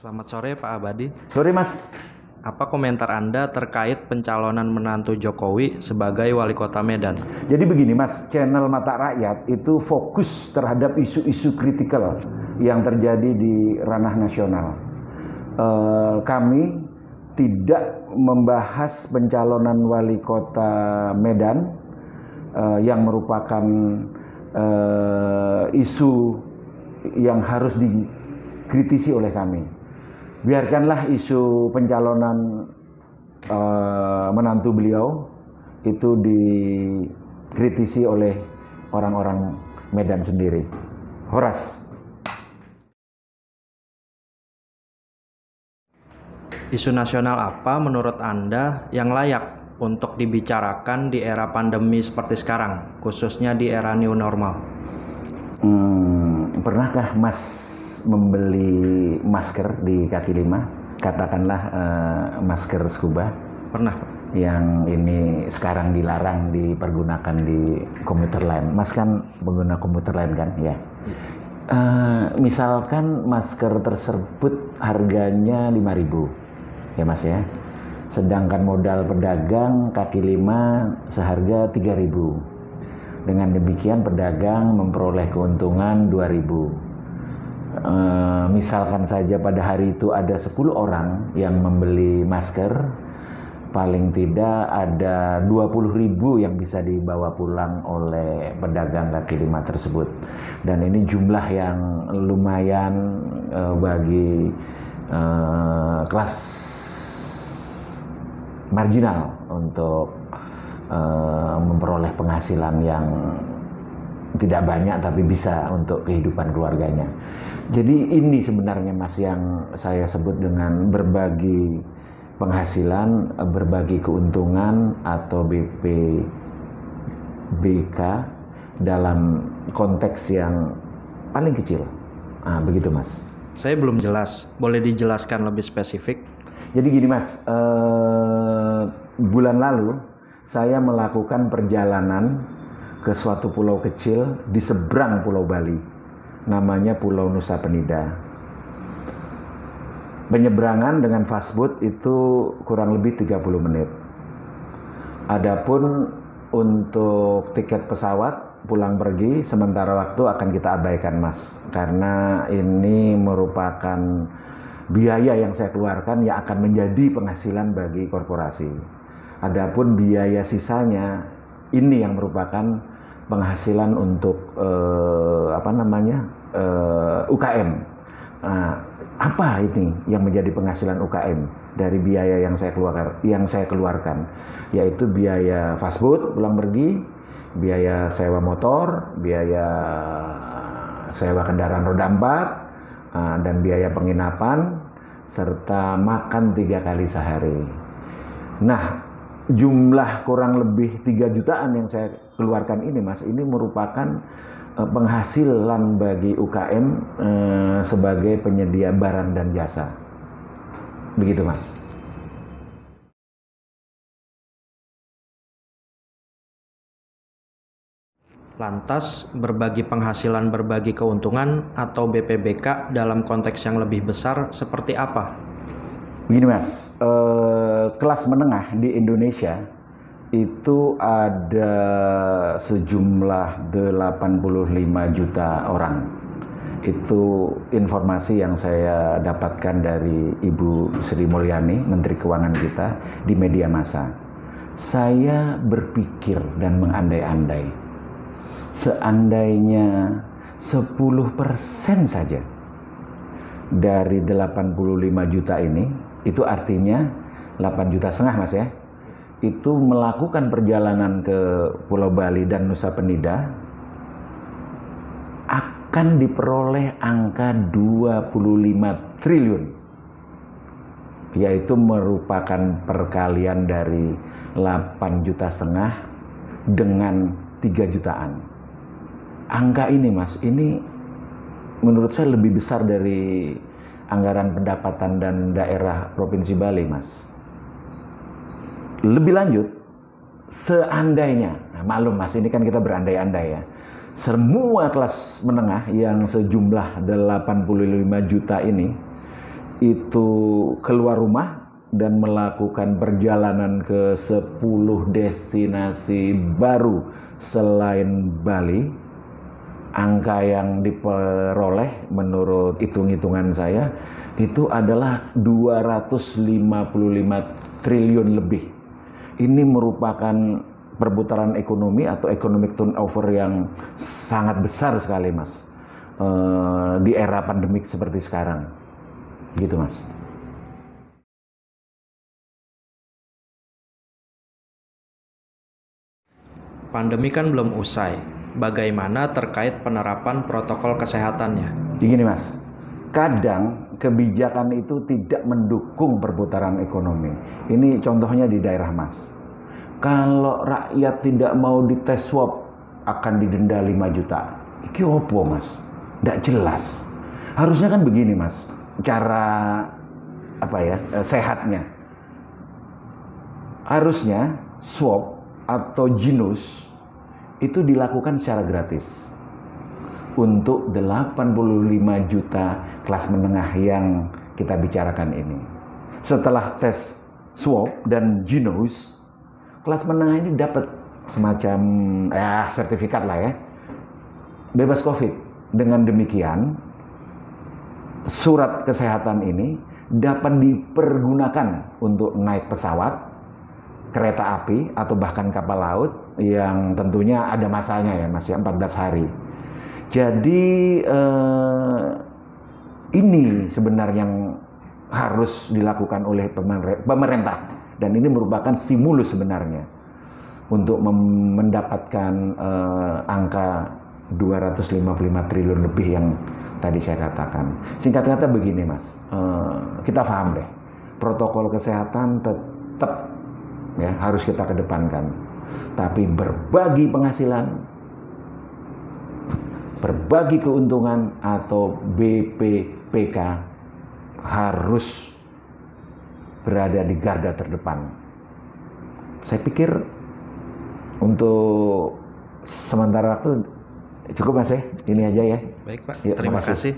Selamat sore Pak Abadi. Sore Mas. Apa komentar Anda terkait pencalonan menantu Jokowi sebagai wali kota Medan? Jadi begini Mas, channel Mata Rakyat itu fokus terhadap isu-isu kritikal yang terjadi di ranah nasional. Kami tidak membahas pencalonan wali kota Medan yang merupakan isu yang harus dikritisi oleh kami. Biarkanlah isu pencalonan menantu beliau itu dikritisi oleh orang-orang Medan sendiri. Horas. Isu nasional apa menurut Anda yang layak untuk dibicarakan di era pandemi seperti sekarang, khususnya di era new normal? Pernahkah Mas membeli masker di kaki lima? Katakanlah masker scuba. Pernah. Yang ini sekarang dilarang dipergunakan di komuter lain. Mas kan pengguna komuter lain kan? Ya. Misalkan masker tersebut harganya 5.000, ya Mas ya. Sedangkan modal pedagang kaki lima seharga 3.000. Dengan demikian pedagang memperoleh keuntungan 2.000. Misalkan saja pada hari itu ada 10 orang yang membeli masker, paling tidak ada 20.000 yang bisa dibawa pulang oleh pedagang kaki lima tersebut. Dan ini jumlah yang lumayan bagi kelas marginal untuk memperoleh penghasilan yang tidak banyak tapi bisa untuk kehidupan keluarganya. Jadi ini sebenarnya Mas yang saya sebut dengan berbagi penghasilan, berbagi keuntungan atau BPBK dalam konteks yang paling kecil. Begitu Mas. Saya belum jelas, boleh dijelaskan lebih spesifik? Jadi gini Mas, bulan lalu saya melakukan perjalanan ke suatu pulau kecil di seberang Pulau Bali, namanya Pulau Nusa Penida. Penyeberangan dengan fastboat itu kurang lebih 30 menit. Adapun untuk tiket pesawat pulang pergi sementara waktu akan kita abaikan Mas, karena ini merupakan biaya yang saya keluarkan yang akan menjadi penghasilan bagi korporasi. Adapun biaya sisanya ini yang merupakan penghasilan untuk UKM. Apa ini yang menjadi penghasilan UKM dari biaya yang saya keluarkan, yaitu biaya fastboat pulang pergi, biaya sewa motor, biaya sewa kendaraan roda 4, dan biaya penginapan serta makan 3 kali sehari. Nah, jumlah kurang lebih 3 jutaan yang saya keluarkan ini Mas, ini merupakan penghasilan bagi UKM sebagai penyedia barang dan jasa. Begitu Mas. Lantas, berbagi penghasilan, berbagi keuntungan atau BPBK dalam konteks yang lebih besar seperti apa? Begini Mas, kelas menengah di Indonesia itu ada sejumlah 85 juta orang. Itu informasi yang saya dapatkan dari Ibu Sri Mulyani, Menteri Keuangan kita, di media massa. Saya berpikir dan mengandai-andai, seandainya 10% saja dari 85 juta ini, itu artinya 8,5 juta Mas ya, itu melakukan perjalanan ke Pulau Bali dan Nusa Penida, akan diperoleh angka 25 triliun, yaitu merupakan perkalian dari 8,5 juta dengan 3 jutaan. Angka ini Mas, ini menurut saya lebih besar dari anggaran pendapatan dan daerah Provinsi Bali Mas. Lebih lanjut, seandainya, maklum Mas, ini kan kita berandai-andai ya, semua kelas menengah yang sejumlah 85 juta ini itu keluar rumah dan melakukan perjalanan ke 10 destinasi baru selain Bali, angka yang diperoleh menurut hitung-hitungan saya itu adalah 255 triliun lebih. Ini merupakan perputaran ekonomi atau economic turnover yang sangat besar sekali, Mas, di era pandemik seperti sekarang. Gitu, Mas. Pandemi kan belum usai. Bagaimana terkait penerapan protokol kesehatannya? Begini, Mas, kadang kebijakan itu tidak mendukung perputaran ekonomi. Ini contohnya di daerah Mas. Kalau rakyat tidak mau dites swab akan didenda 5 juta. Iki opo, Mas? Tidak jelas. Harusnya kan begini, Mas, cara sehatnya. Harusnya swab atau Jinus itu dilakukan secara gratis untuk 85 juta kelas menengah yang kita bicarakan ini. Setelah tes swab dan Jinus, kelas menengah ini dapat semacam sertifikat lah ya, bebas COVID. Dengan demikian, surat kesehatan ini dapat dipergunakan untuk naik pesawat, kereta api, atau bahkan kapal laut yang tentunya ada masanya ya, masih 14 hari. Jadi ini sebenarnya yang harus dilakukan oleh pemerintah, dan ini merupakan stimulus sebenarnya untuk mendapatkan angka 255 triliun lebih yang tadi saya katakan. Singkat kata begini, Mas, kita paham deh, protokol kesehatan tetap ya harus kita kedepankan, tapi berbagi penghasilan, berbagi keuntungan atau BPPK harus berada di garda terdepan. Saya pikir untuk sementara waktu cukup, Mas ya. Ini aja ya. Baik, Pak. Yuk, Terima kasih.